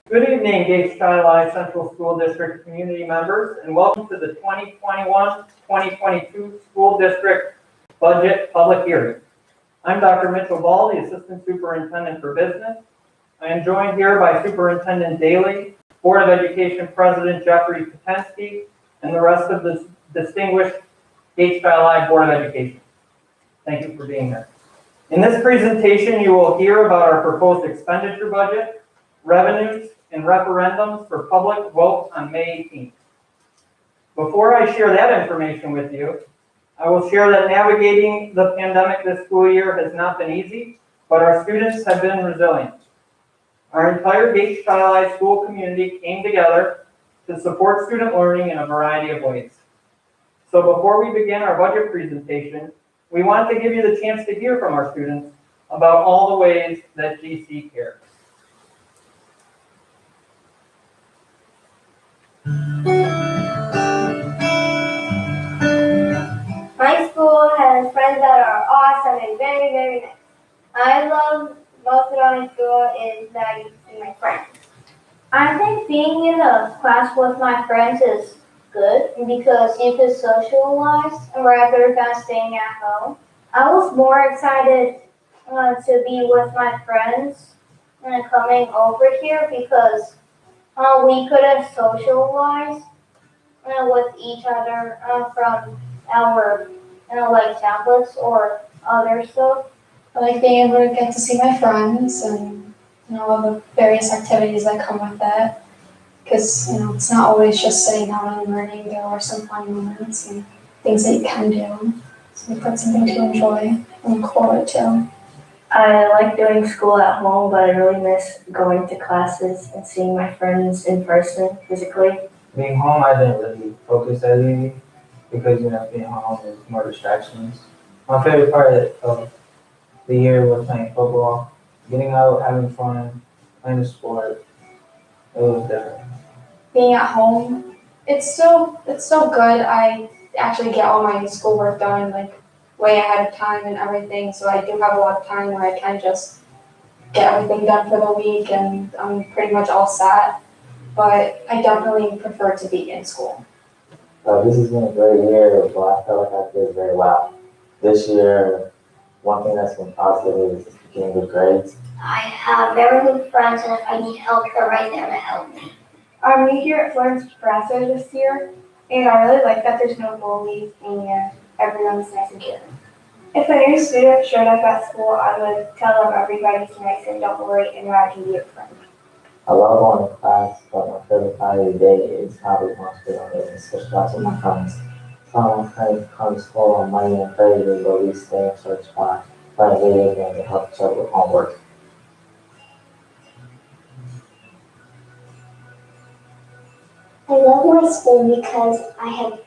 Good evening, Gage Chi Central School District community members, and welcome to the 2021-2022 School District Budget Public Hearing. I'm Dr. Mitchell Ball, the Assistant Superintendent for Business. I am joined here by Superintendent Daly, Board of Education President Jeffrey Potensky, and the rest of the distinguished Gage Chi Board of Education. Thank you for being here. In this presentation, you will hear about our proposed expenditure budget, revenues, and referendums for public vote on May 18th. Before I share that information with you, I will share that navigating the pandemic this school year has not been easy, but our students have been resilient. Our entire Gage Chi school community came together to support student learning in a variety of ways. So before we begin our budget presentation, we want to give you the chance to hear from our students about all the ways that GC cares. My school has friends that are awesome and very, very nice. I love most about my school is that I get to see my friends. I think being in a class with my friends is good because you can socialize rather than staying at home. I was more excited to be with my friends and coming over here because we couldn't socialize with each other from our like tablets or other stuff. I like being able to get to see my friends and all the various activities that come with that. Because it's not always just sitting down and learning. There are some fun moments and things that you can do. So you put something to enjoy and look forward to. I like doing school at home, but I really miss going to classes and seeing my friends in person, physically. Being home, I didn't really focus as easy because, being home is more distractions. My favorite part of the year was playing football, getting out, having fun, playing the sport. It was different. Being at home, it's still good. I actually get all my schoolwork done way ahead of time and everything, so I do have a lot of time where I can just get everything done for the week and I'm pretty much all set. But I definitely prefer to be in school. This has been a great year, but I feel like I did very well. This year, one thing that's been positive is getting good grades. I have very good friends, and if I need help, they're right there to help me. I'm new here at Florence Nebraska this year, and I really like that there's no bullies and everyone's nice and caring. If a new student showed up at school, I would tell them everybody's nice and don't worry, and I can be a friend. I love going to class, but my favorite part of the day is probably going to school and switch class with my friends. Some of my friends come to school on Monday and Thursday, but we stay in church class, play video games, and help each other with homework. I love my school because I have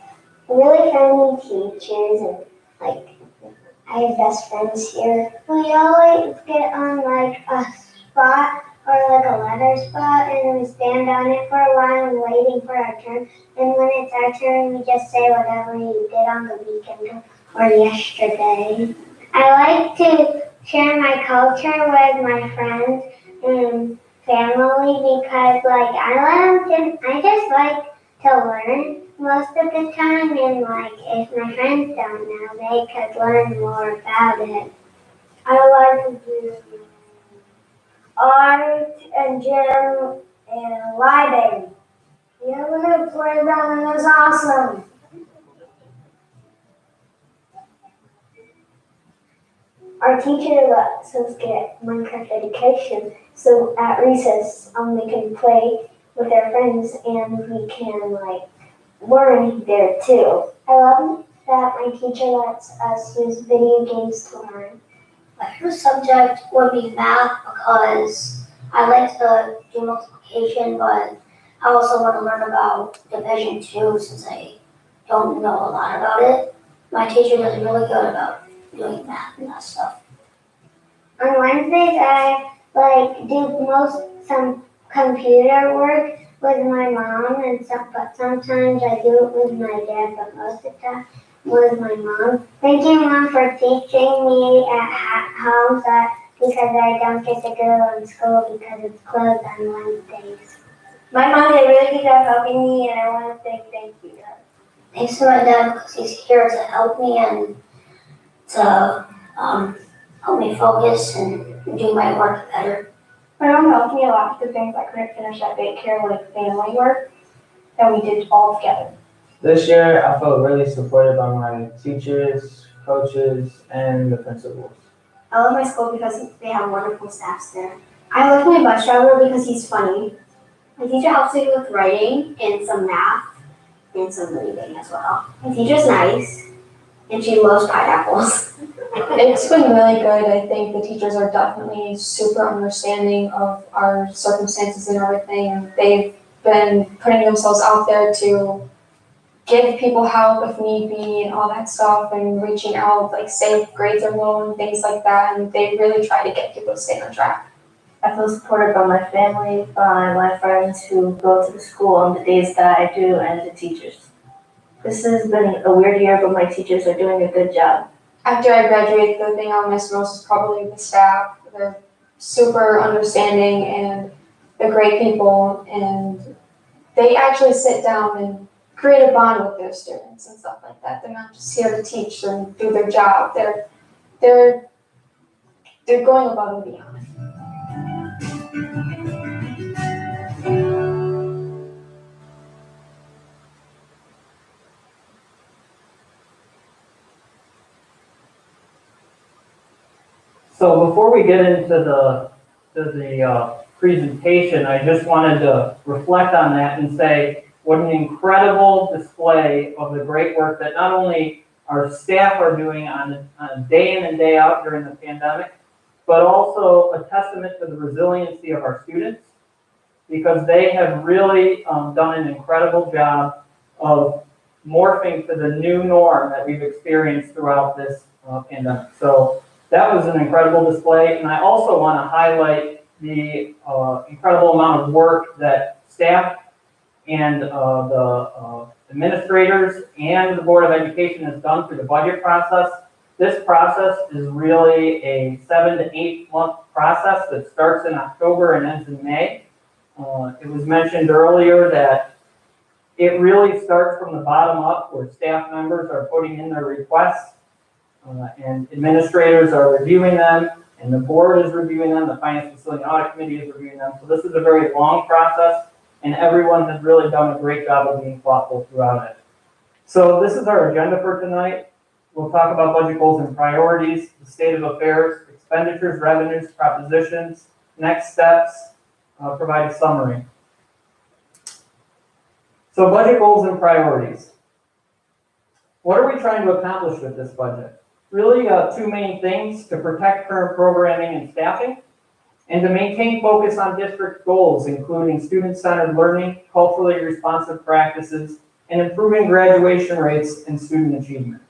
really friendly teachers and I have best friends here. We always get on a spot or a ladder spot and we stand on it for a while and waiting for our turn. And when it's our turn, we just say whatever we did on the weekend or yesterday. I like to share my culture with my friends and family because I just like to learn most of the time, and if my friends don't know, they could learn more about it. I like to do art and gym and library. Yeah, we're gonna play that and it's awesome. Our teacher lets us get Minecraft education, so at recess, we can play with our friends and we can learn there too. I love that my teacher lets us use video games to learn. My first subject would be math because I like to do multiplication, but I also want to learn about division too since I don't know a lot about it. My teacher does really good about doing math and that stuff. On Wednesdays, I do some computer work with my mom and stuff, but sometimes I do it with my dad, but most of the time with my mom. Thank you, Mom, for teaching me at home so I because I don't get to go in school because it's closed on Wednesdays. My mom did a really good job helping me, and I want to say thank you to her. Thanks to my dad because he's here to help me and to help me focus and do my work better. My mom helped me a lot with the things I couldn't finish at daycare, like family work, that we did all together. This year, I felt really supported by my teachers, coaches, and the principals. I love my school because they have wonderful staffs there. I like my bus driver because he's funny. My teacher helps me with writing and some math and some reading as well. My teacher's nice and she loves pineapples. It's been really good. I think the teachers are definitely super understanding of our circumstances and everything. And they've been putting themselves out there to give people help if need be and all that stuff, and reaching out, like say if grades are low and things like that. And they really try to get people to stay on track. I feel supported by my family, by my friends who go to the school on the days that I do, and the teachers. This has been a weird year, but my teachers are doing a good job. After I graduate, the thing I'll miss most is probably the staff. They're super understanding and they're great people, and they actually sit down and create a bond with their students and stuff like that. They're not just here to teach and do their job. They're going above and beyond. So before we get into the presentation, I just wanted to reflect on that and say what an incredible display of the great work that not only our staff are doing on day in and day out during the pandemic, but also a testament to the resiliency of our students, because they have really done an incredible job of morphing to the new norm that we've experienced throughout this pandemic. So that was an incredible display. And I also want to highlight the incredible amount of work that staff and the administrators and the Board of Education has done through the budget process. This process is really a 7 to 8 month process that starts in October and ends in May. It was mentioned earlier that it really starts from the bottom up, where staff members are putting in their requests and administrators are reviewing them, and the board is reviewing them, the Finance Facility and Audit Committee is reviewing them. So this is a very long process, and everyone has really done a great job of being thoughtful throughout it. So this is our agenda for tonight. We'll talk about budget goals and priorities, the state of affairs, expenditures, revenues, propositions, next steps, provide a summary. So budget goals and priorities. What are we trying to accomplish with this budget? Really two main things: to protect current programming and staffing, and to maintain focus on district goals, including student-centered learning, culturally responsive practices, and improving graduation rates and student achievement.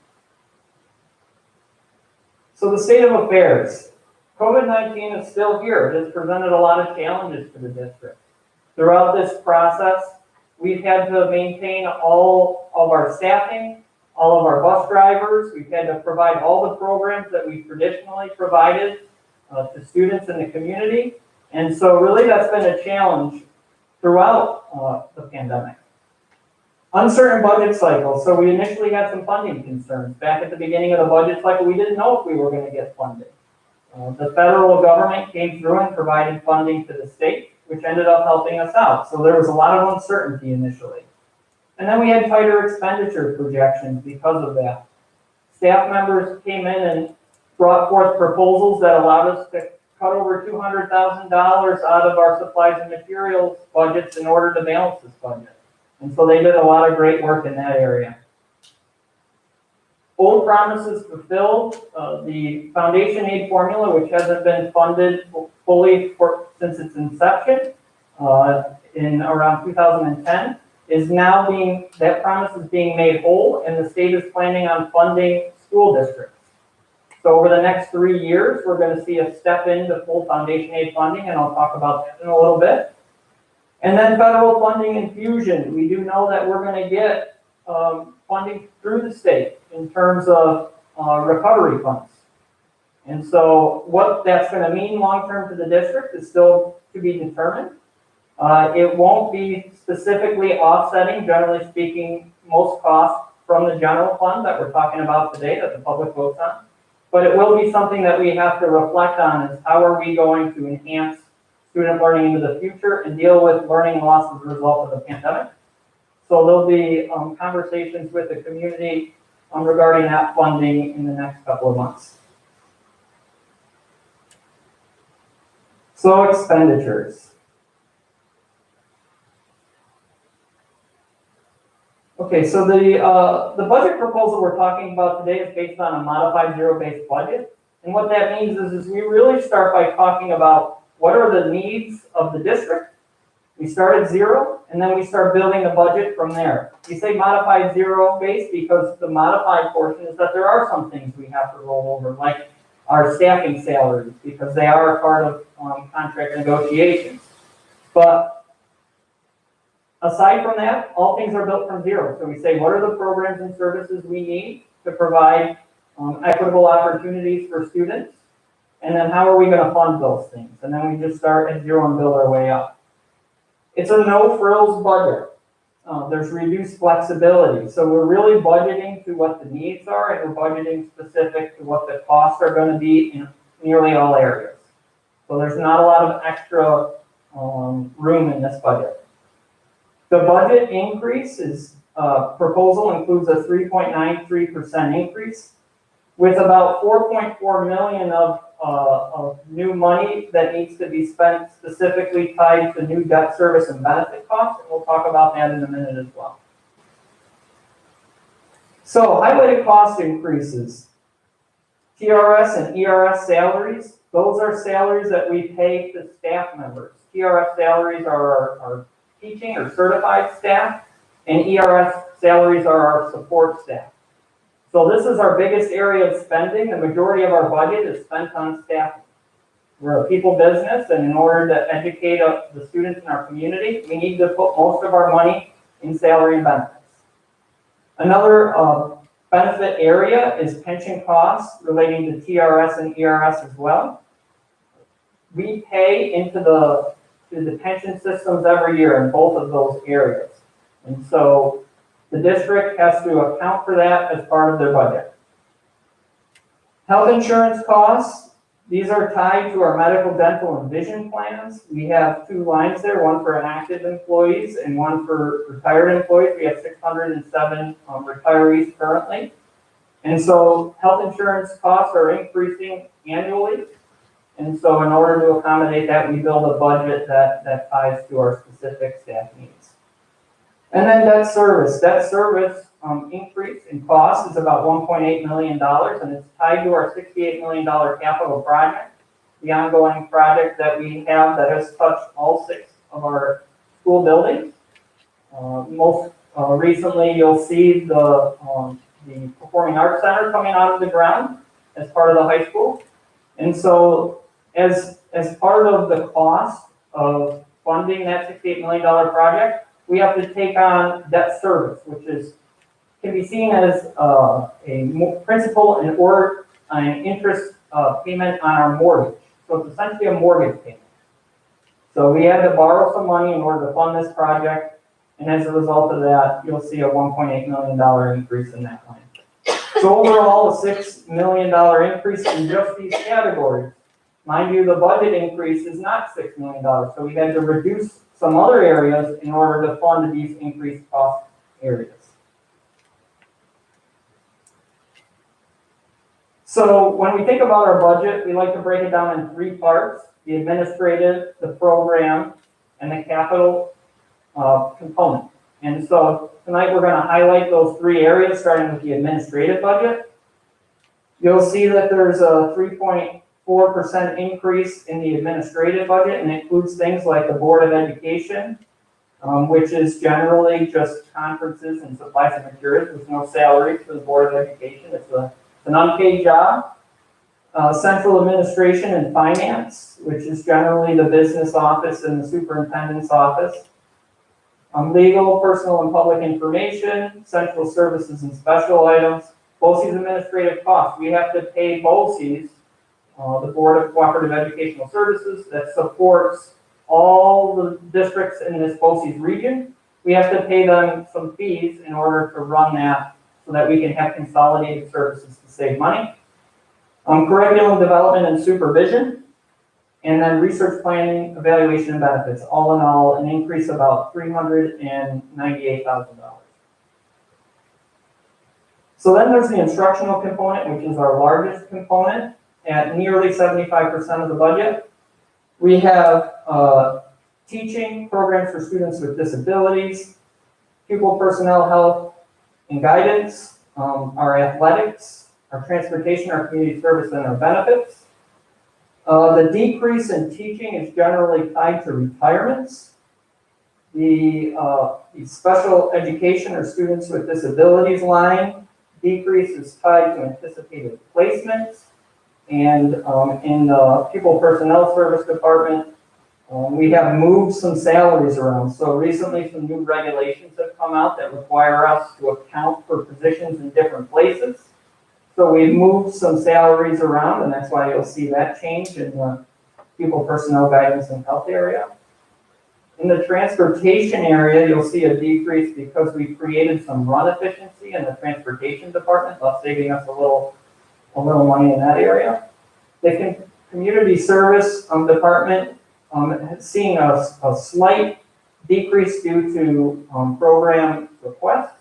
So the state of affairs. COVID-19 is still here. It has presented a lot of challenges to the district. Throughout this process, we've had to maintain all of our staffing, all of our bus drivers. We've had to provide all the programs that we traditionally provided to students in the community. And so really that's been a challenge throughout the pandemic. Uncertain budget cycle. So we initially had some funding concerns. Back at the beginning of the budget cycle, we didn't know if we were going to get funding. The federal government came through and provided funding to the state, which ended up helping us out. So there was a lot of uncertainty initially. And then we had tighter expenditure projections because of that. Staff members came in and brought forth proposals that allowed us to cut over $200,000 out of our supplies and materials budgets in order to balance this budget. And so they did a lot of great work in that area. Old promises fulfilled. The foundation aid formula, which hasn't been funded fully since its inception in around 2010, is now that promise is being made whole, and the state is planning on funding school districts. So over the next 3 years, we're going to see a step into full foundation aid funding, and I'll talk about that in a little bit. And then federal funding infusion. We do know that we're going to get funding through the state in terms of recovery funds. And so what that's going to mean long-term to the district is still to be determined. It won't be specifically offsetting, generally speaking, most costs from the general fund that we're talking about today that the public votes on. But it will be something that we have to reflect on is how are we going to enhance student learning into the future and deal with learning loss as a result of the pandemic. So there'll be conversations with the community regarding that funding in the next couple of months. So expenditures. Okay, so the budget proposal we're talking about today is based on a modified zero-based budget. And what that means is we really start by talking about what are the needs of the district. We start at zero, and then we start building a budget from there. We say modified zero-based because the modified portion is that there are some things we have to roll over, like our staffing salaries, because they are a part of contract negotiations. But aside from that, all things are built from zero. So we say, what are the programs and services we need to provide equitable opportunities for students? And then how are we going to fund those things? And then we just start at zero and build our way up. It's a no-frills budget. There's reduced flexibility. So we're really budgeting to what the needs are, and we're budgeting specific to what the costs are going to be in nearly all areas. So there's not a lot of extra room in this budget. The budget increase is proposal includes a 3.93% increase with about 4.4 million of new money that needs to be spent specifically tied to new debt service and benefit costs. And we'll talk about that in a minute as well. So highlighted cost increases. TRS and ERS salaries, those are salaries that we pay to staff members. TRS salaries are our teaching or certified staff, and ERS salaries are our support staff. So this is our biggest area of spending. The majority of our budget is spent on staffing. We're a people business, and in order to educate the students in our community, we need to put most of our money in salary and benefits. Another benefit area is pension costs relating to TRS and ERS as well. We pay into the pension systems every year in both of those areas. And so the district has to account for that as part of their budget. Health insurance costs, these are tied to our medical, dental, and vision plans. We have two lines there, one for active employees and one for retired employees. We have 607 retirees currently. And so health insurance costs are increasing annually. And so in order to accommodate that, we build a budget that ties to our specific staff needs. And then debt service. Debt service increase in cost is about $1.8 million, and it's tied to our $68 million capital project, the ongoing project that we have that has touched all 6 of our school buildings. Most recently, you'll see the Performing Arts Center coming out of the ground as part of the high school. And so as part of the cost of funding that $68 million project, we have to take on debt service, which can be seen as a principal and an interest payment on our mortgage. So it's essentially a mortgage payment. So we had to borrow some money in order to fund this project, and as a result of that, you'll see a $1.8 million increase in that line. So overall, a $6 million increase in just these categories. Mind you, the budget increase is not $6 million, so we had to reduce some other areas in order to fund these increased cost areas. So when we think about our budget, we like to break it down in 3 parts: the administrative, the program, and the capital component. And so tonight we're going to highlight those 3 areas, starting with the administrative budget. You'll see that there's a 3.4% increase in the administrative budget, and it includes things like the Board of Education, which is generally just conferences and supplies and materials. There's no salary for the Board of Education. It's an unpaid job. Central Administration and Finance, which is generally the business office and the superintendent's office. Legal, personal, and public information, central services and special items, BOCES administrative costs. We have to pay BOCES the Board of Cooperative Educational Services that supports all the districts in this BOCES region. We have to pay them some fees in order to run that so that we can have consolidated services to save money. Curriculum development and supervision, and then research planning, evaluation, and benefits. All in all, an increase of about $398,000. So then there's the instructional component, which is our largest component at nearly 75% of the budget. We have teaching programs for students with disabilities, pupil personnel health and guidance, our athletics, our transportation, our community service, and our benefits. The decrease in teaching is generally tied to retirements. The special education or students with disabilities line decrease is tied to anticipated placements. And in the pupil personnel service department, we have moved some salaries around. So recently some new regulations have come out that require us to account for positions in different places. So we've moved some salaries around, and that's why you'll see that change in the pupil personnel guidance and health area. In the transportation area, you'll see a decrease because we created some run efficiency in the transportation department, thus saving us a little money in that area. The community service department seeing a slight decrease due to program requests.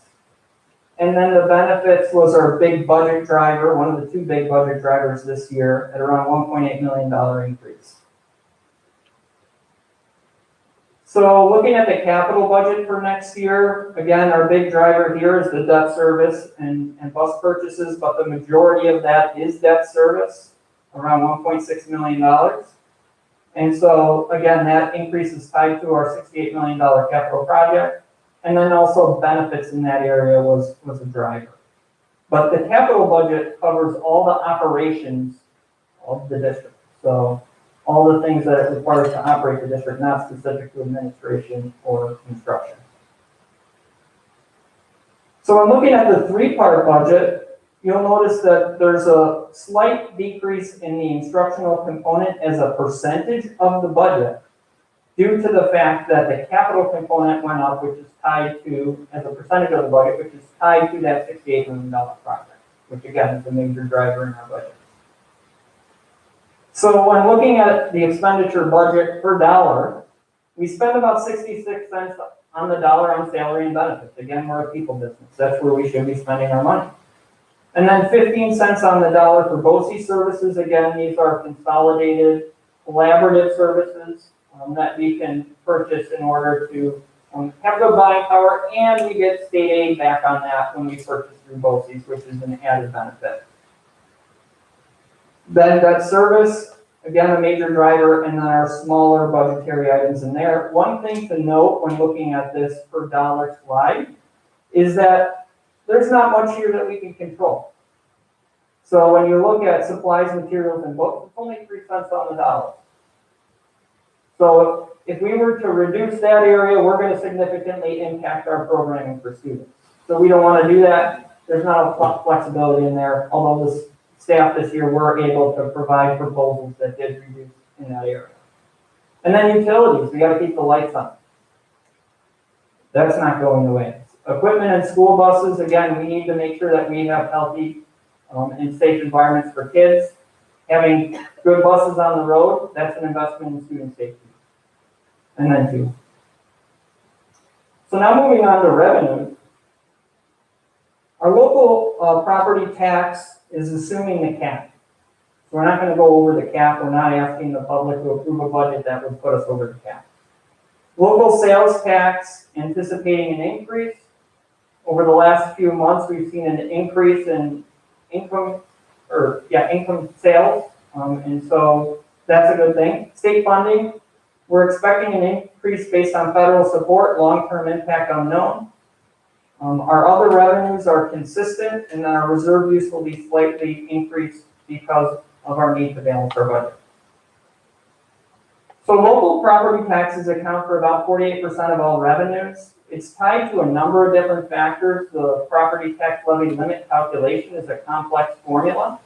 And then the benefits was our big budget driver, one of the two big budget drivers this year at around $1.8 million increase. So looking at the capital budget for next year, again, our big driver here is the debt service and bus purchases, but the majority of that is debt service, around $1.6 million. And so again, that increase is tied to our $68 million capital project. And then also benefits in that area was a driver. But the capital budget covers all the operations of the district. So all the things that it requires to operate the district, not specific to administration or construction. So when looking at the three-part budget, you'll notice that there's a slight decrease in the instructional component as a percentage of the budget due to the fact that the capital component went up, which is tied to, as a percentage of the budget, which is tied to that $68 million project, which again is a major driver in our budget. So when looking at the expenditure budget per dollar, we spend about 66 cents on the dollar on salary and benefits. Again, we're a people business. That's where we should be spending our money. And then 15 cents on the dollar for BOCES services. Again, these are consolidated collaborative services that we can purchase in order to have good buying power, and we get state aid back on that when we purchase through BOCES, which is an added benefit. Then debt service, again, a major driver, and then our smaller budgetary items in there. One thing to note when looking at this per dollar slide is that there's not much here that we can control. So when you look at supplies, materials, and books, it's only 3 cents on the dollar. So if we were to reduce that area, we're going to significantly impact our programming for students. So we don't want to do that. There's not a flexibility in there, although the staff this year were able to provide proposals that did reduce in that area. And then utilities, we got to keep the lights on. That's not going away. Equipment and school buses, again, we need to make sure that we have healthy and safe environments for kids. Having good buses on the road, that's an investment in student safety. And then two. So now moving on to revenue. Our local property tax is assuming the cap. So we're not going to go over the cap. We're not asking the public to approve a budget that would put us over the cap. Local sales tax, anticipating an increase. Over the last few months, we've seen an increase in income sales, and so that's a good thing. State funding, we're expecting an increase based on federal support, long-term impact unknown. Our other revenues are consistent, and then our reserve use will be slightly increased because of our need to balance our budget. So local property taxes account for about 48% of all revenues. It's tied to a number of different factors. The property tax levy limit calculation is a complex formula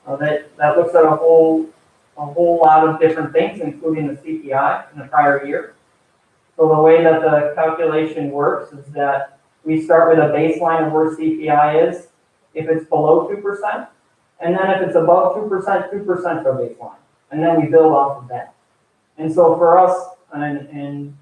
that looks at a whole a whole lot of different things, including the CPI in the prior year. So the way that the calculation works is that we start with a baseline of where CPI is, if it's below 2%, and then if it's above 2%, 2% is our baseline, and then we build off of that. And so for us, in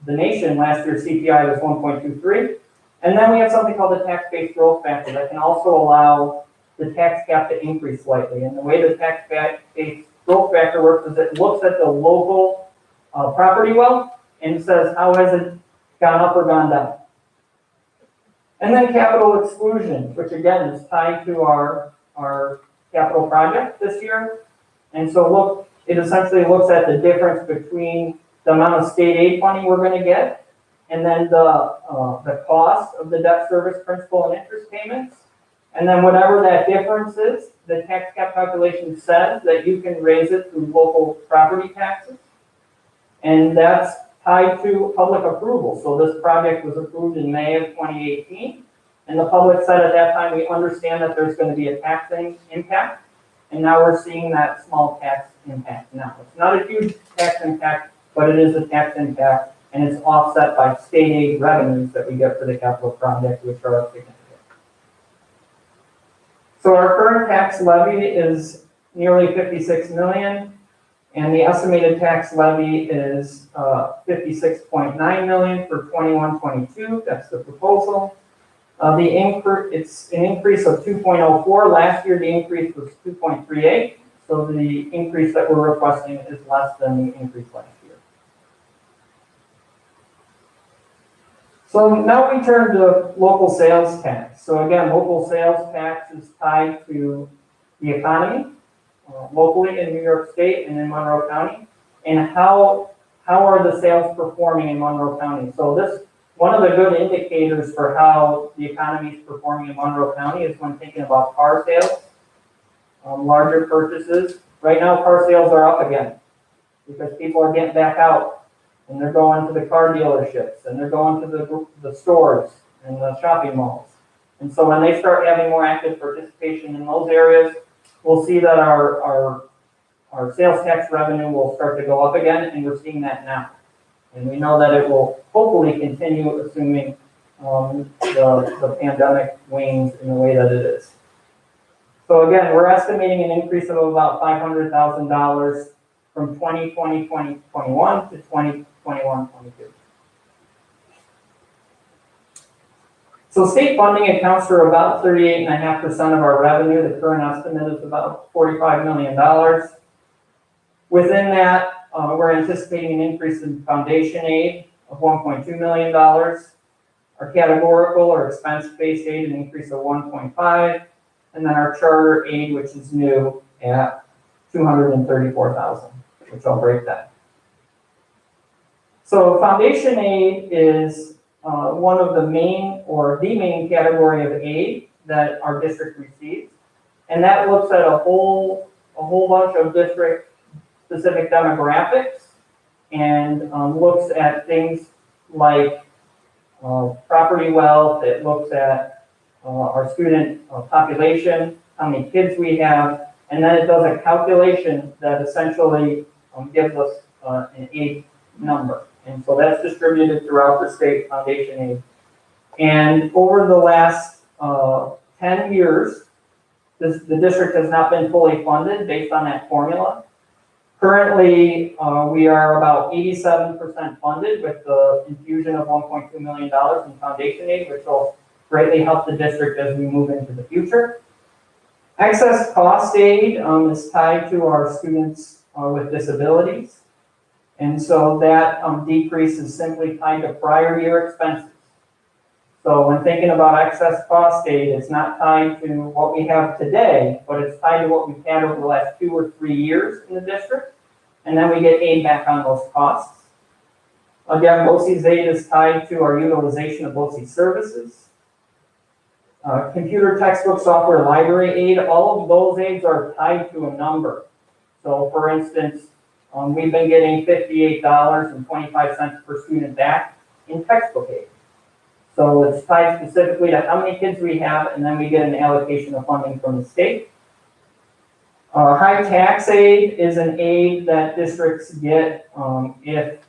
the nation, last year CPI was 1.23, and then we have something called the tax-based growth factor that can also allow the tax cap to increase slightly. And the way the tax-based growth factor works is it looks at the local property wealth and says, how has it gone up or gone down? And then capital exclusion, which again is tied to our capital project this year. And so look, it essentially looks at the difference between the amount of state aid funding we're going to get and then the cost of the debt service principal and interest payments. And then whatever that difference is, the tax cap calculation says that you can raise it through local property taxes. And that's tied to public approval. So this project was approved in May of 2018. And the public said at that time, we understand that there's going to be a taxing impact. And now we're seeing that small tax impact now. It's not a huge tax impact, but it is a tax impact. And it's offset by state aid revenues that we get for the capital project, which are significant. So our current tax levy is nearly 56 million, and the estimated tax levy is 56.9 million for 21-22. That's the proposal. It's an increase of 2.04. Last year, the increase was 2.38. So the increase that we're requesting is less than the increase last year. So now we turn to local sales tax. So again, local sales tax is tied to the economy locally in New York State and in Monroe County, and how are the sales performing in Monroe County. So this, one of the good indicators for how the economy is performing in Monroe County is when thinking about car sales, larger purchases. Right now, car sales are up again because people are getting back out. And they're going to the car dealerships, and they're going to the stores and the shopping malls. And so when they start having more active participation in those areas, we'll see that our sales tax revenue will start to go up again, and we're seeing that now. And we know that it will hopefully continue, assuming the pandemic wanes in the way that it is. So again, we're estimating an increase of about $500,000 from 2020-2021 to 2021-22. So state funding accounts for about 38.5% of our revenue. The current estimate is about $45 million. Within that, we're anticipating an increase in foundation aid of $1.2 million. Our categorical or expense-based aid, an increase of 1.5, and then our charter aid, which is new, at $234,000, which I'll break down. So foundation aid is one of the main or the main category of aid that our district receives, and that looks at a whole bunch of district-specific demographics and looks at things like property wealth. It looks at our student population, how many kids we have, and then it does a calculation that essentially gives us an aid number. And so that's distributed throughout the state foundation aid. And over the last 10 years, the district has not been fully funded based on that formula. Currently, we are about 87% funded with the infusion of $1.2 million in foundation aid, which will greatly help the district as we move into the future. Excess cost aid is tied to our students with disabilities. And so that decrease is simply tied to prior year expenses. So when thinking about excess cost aid, it's not tied to what we have today, but it's tied to what we've had over the last 2 or 3 years in the district. And then we get aid back on those costs. Again, BOCES aid is tied to our utilization of BOCES services. Computer, textbook, software, library aid, all of those aids are tied to a number. So for instance, we've been getting $58.25 per student back in textbook aid. So it's tied specifically to how many kids we have, and then we get an allocation of funding from the state. High tax aid is an aid that districts get if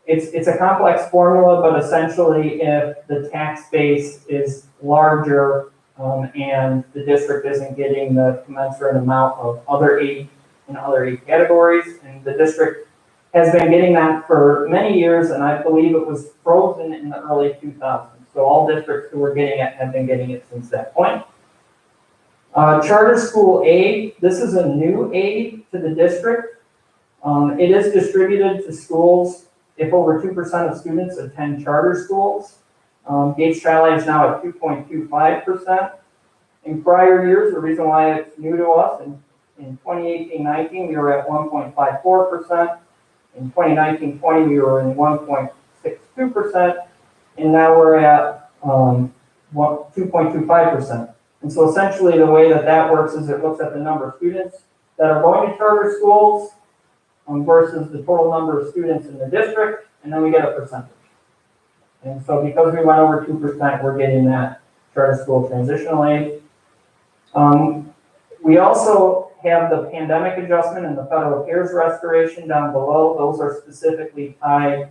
it's a complex formula, but essentially if the tax base is larger and the district isn't getting the commensurate amount of other aid in other aid categories, and the district has been getting that for many years, and I believe it was frozen in the early 2000s. So all districts who were getting it have been getting it since that point. Charter school aid, this is a new aid to the district. It is distributed to schools if over 2% of students attend charter schools. Gates Child Aid is now at 2.25%. In prior years, the reason why it's new to us, in 2018-19, we were at 1.54%. In 2019-20, we were in 1.62%. And now we're at 2.25%. And so essentially the way that works is it looks at the number of students that are going to charter schools versus the total number of students in the district, and then we get a percentage. And so because we went over 2%, we're getting that charter school transitional aid. We also have the pandemic adjustment and the federal CARES restoration down below. Those are specifically tied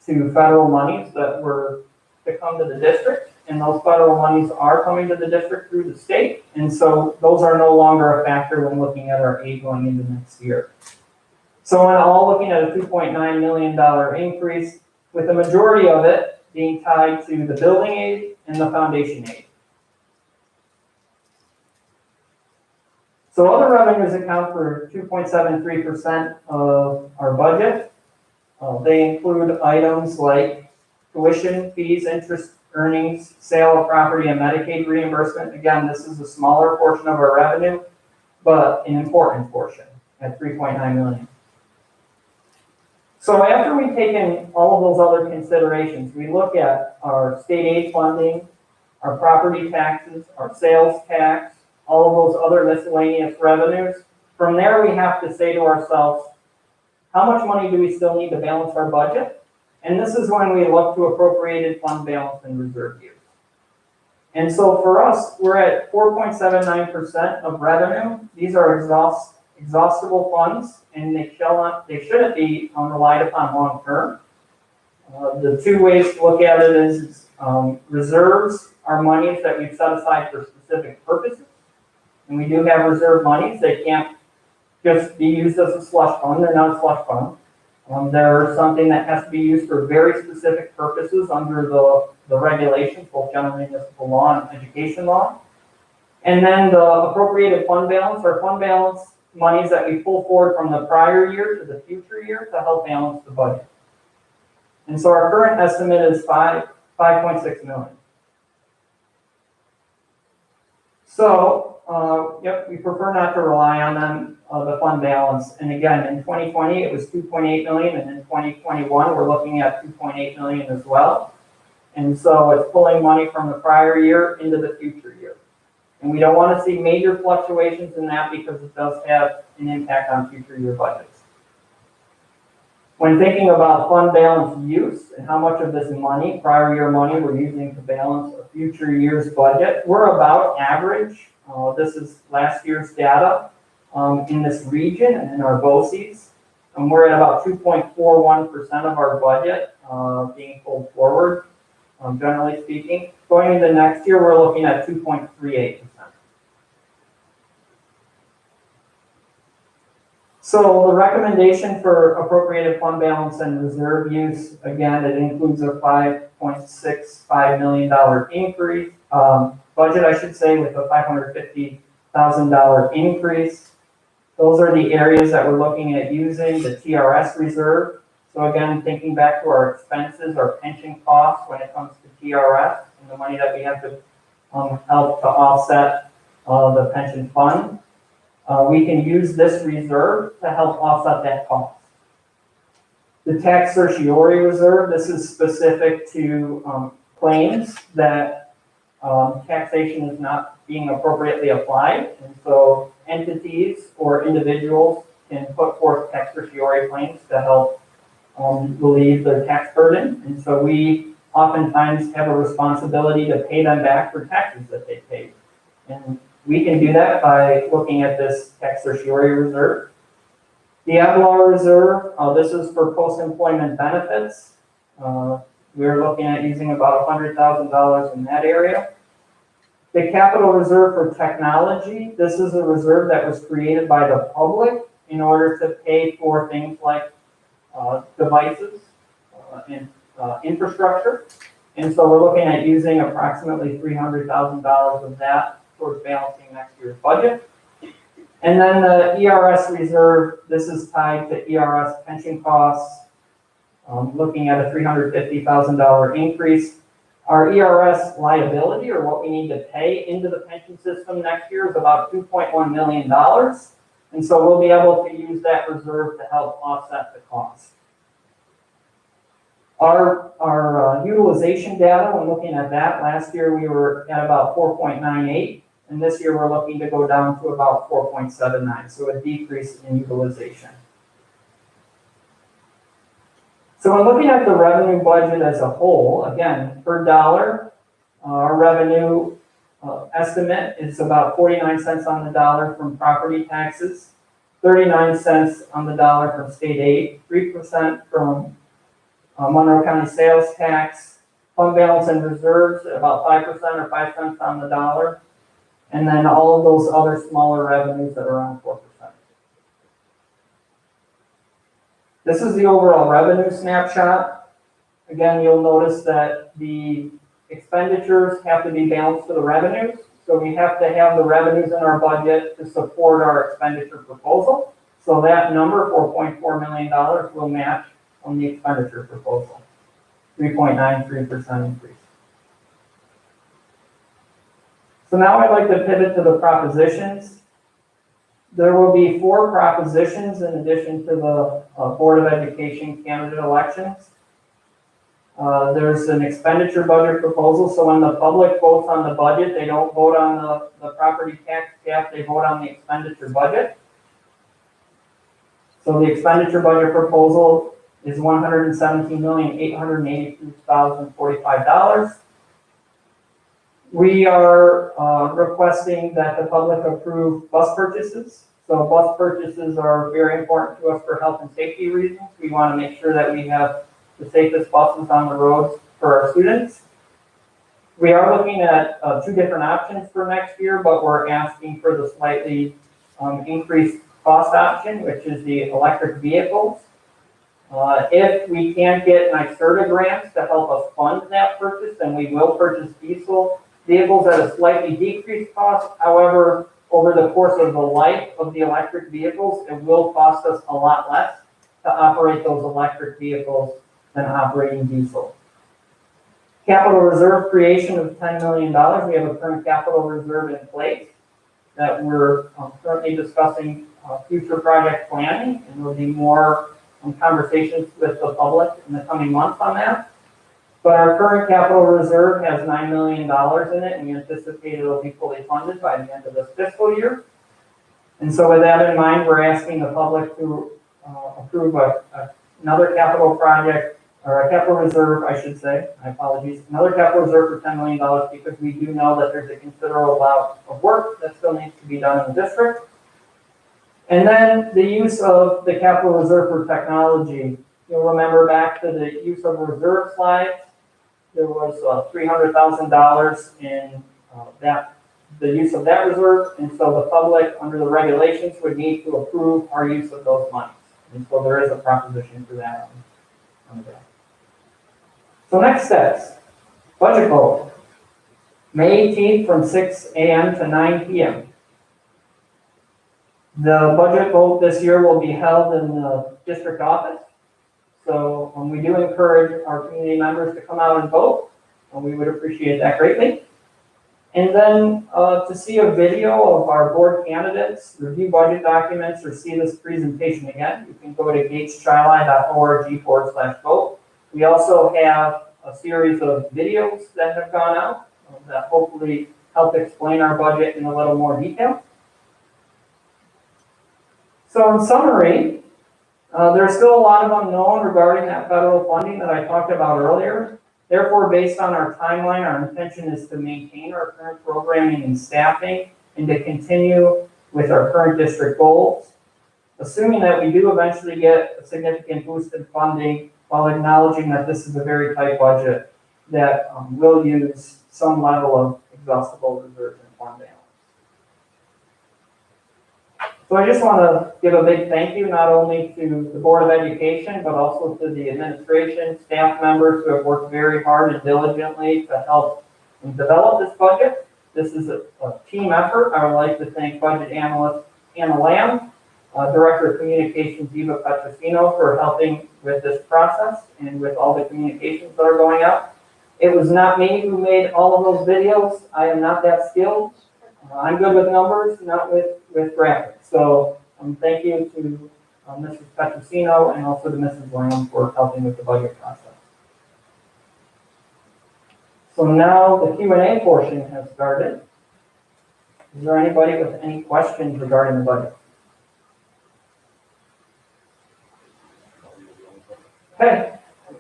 to federal monies that were to come to the district, and those federal monies are coming to the district through the state, and so those are no longer a factor when looking at our aid going into next year. So in all, looking at a $2.9 million increase, with the majority of it being tied to the building aid and the foundation aid. So other revenues account for 2.73% of our budget. They include items like tuition, fees, interest, earnings, sale of property, and Medicaid reimbursement. Again, this is a smaller portion of our revenue, but an important portion at $3.9 million. So after we've taken all of those other considerations, we look at our state aid funding, our property taxes, our sales tax, all of those other miscellaneous revenues. From there, we have to say to ourselves, how much money do we still need to balance our budget? And this is when we look to appropriated fund balance and reserve use. And so for us, we're at 4.79% of revenue. These are exhaustible funds, and they shouldn't be relied upon long term. The two ways to look at it is reserves are monies that we've set aside for specific purposes. And we do have reserve monies. They can't just be used as a slush fund. They're not a slush fund. They're something that has to be used for very specific purposes under the regulations, both general municipal law and education law. And then the appropriated fund balance are fund balance monies that we pull forward from the prior year to the future year to help balance the budget. And so our current estimate is $5.6 million. So, we prefer not to rely on them, the fund balance. And again, in 2020, it was $2.8 million, and in 2021, we're looking at $2.8 million as well. And so it's pulling money from the prior year into the future year. And we don't want to see major fluctuations in that because it does have an impact on future year budgets. When thinking about fund balance use and how much of this money, prior year money, we're using to balance a future year's budget, we're about average. This is last year's data in this region and in our BOCES. And we're at about 2.41% of our budget being pulled forward, generally speaking. Going into next year, we're looking at 2.38%. So the recommendation for appropriated fund balance and reserve use, again, it includes a $5.65 million increase, budget, I should say, with a $550,000 increase. Those are the areas that we're looking at using, the TRS reserve. So again, thinking back to our expenses, our pension costs when it comes to TRS, and the money that we have to help to offset the pension fund. We can use this reserve to help offset that cost. The tax certiorari reserve, this is specific to claims that taxation is not being appropriately applied. And so entities or individuals can put forth tax certiorari claims to help relieve their tax burden. And so we oftentimes have a responsibility to pay them back for taxes that they paid. And We can do that by looking at this tax certiorari reserve. The ad valorem reserve, this is for post-employment benefits. We're looking at using about $100,000 in that area. The capital reserve for technology, this is a reserve that was created by the public in order to pay for things like devices and infrastructure. And so we're looking at using approximately $300,000 of that towards balancing next year's budget. And then the ERS reserve, this is tied to ERS pension costs, looking at a $350,000 increase. Our ERS liability, or what we need to pay into the pension system next year, is about $2.1 million. And so we'll be able to use that reserve to help offset the cost. Our utilization data, when looking at that, last year we were at about 4.98, and this year we're looking to go down to about 4.79, so a decrease in utilization. So when looking at the revenue budget as a whole, again, per dollar, our revenue estimate is about 49 cents on the dollar from property taxes, 39 cents on the dollar from state aid, 3% from Monroe County sales tax, fund balance and reserves, about 5% or 5 cents on the dollar, and then all of those other smaller revenues that are around 4%. This is the overall revenue snapshot. Again, you'll notice that the expenditures have to be balanced to the revenues. So we have to have the revenues in our budget to support our expenditure proposal. So that number, $4.4 million, will match on the expenditure proposal, 3.93% increase. So now I'd like to pivot to the propositions. There will be 4 propositions in addition to the Board of Education candidate elections. There's an expenditure budget proposal, so when the public votes on the budget, they don't vote on the property tax cap, they vote on the expenditure budget. So the expenditure budget proposal is $117,882,045. We are requesting that the public approve bus purchases. So bus purchases are very important to us for health and safety reasons. We want to make sure that we have the safest buses on the roads for our students. We are looking at 2 different options for next year, but we're asking for the slightly increased cost option, which is the electric vehicles. If we can't get NYSERDA grants to help us fund that purchase, then we will purchase diesel vehicles at a slightly decreased cost. However, over the course of the life of the electric vehicles, it will cost us a lot less to operate those electric vehicles than operating diesel. Capital reserve creation of $10 million. We have a current capital reserve in place that we're currently discussing future project planning, and there'll be more conversations with the public in the coming months on that. But our current capital reserve has $9 million in it, and we anticipate it'll be fully funded by the end of this fiscal year. And so with that in mind, we're asking the public to approve another capital project, or a capital reserve, I should say, my apologies, another capital reserve for $10 million, because we do know that there's a considerable amount of work that still needs to be done in the district. And then the use of the capital reserve for technology. You'll remember back to the use of reserve slides. There was $300,000 in the use of that reserve, and so the public, under the regulations, would need to approve our use of those monies. And so there is a proposition for that on that. So next steps, budget vote, May 18th from 6 a.m. to 9 p.m. The budget vote this year will be held in the district office. So we do encourage our community members to come out and vote, and we would appreciate that greatly. And then to see a video of our board candidates, review budget documents, or see this presentation again, you can go to gateschi.org/vote. We also have a series of videos that have gone out that hopefully help explain our budget in a little more detail. So in summary, there's still a lot of unknown regarding that federal funding that I talked about earlier. Therefore, based on our timeline, our intention is to maintain our current programming and staffing and to continue with our current district goals. Assuming that we do eventually get a significant boost in funding, while acknowledging that this is a very tight budget that will use some level of exhaustible reserves and fund balance. So I just want to give a big thank you not only to the Board of Education, but also to the administration, staff members who have worked very hard and diligently to help develop this budget. This is a team effort. I would like to thank budget analyst Anna Lamb, Director of Communications Eva Petrosino for helping with this process and with all the communications that are going out. It was not me who made all of those videos. I am not that skilled. I'm good with numbers, not with graphics. So thank you to Mrs. Petrosino and also to Mrs. Lamb for helping with the budget process. So now the Q&A portion has started. Is there anybody with any questions regarding the budget? Okay.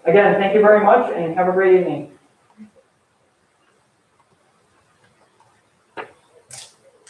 Again, thank you very much and have a great evening.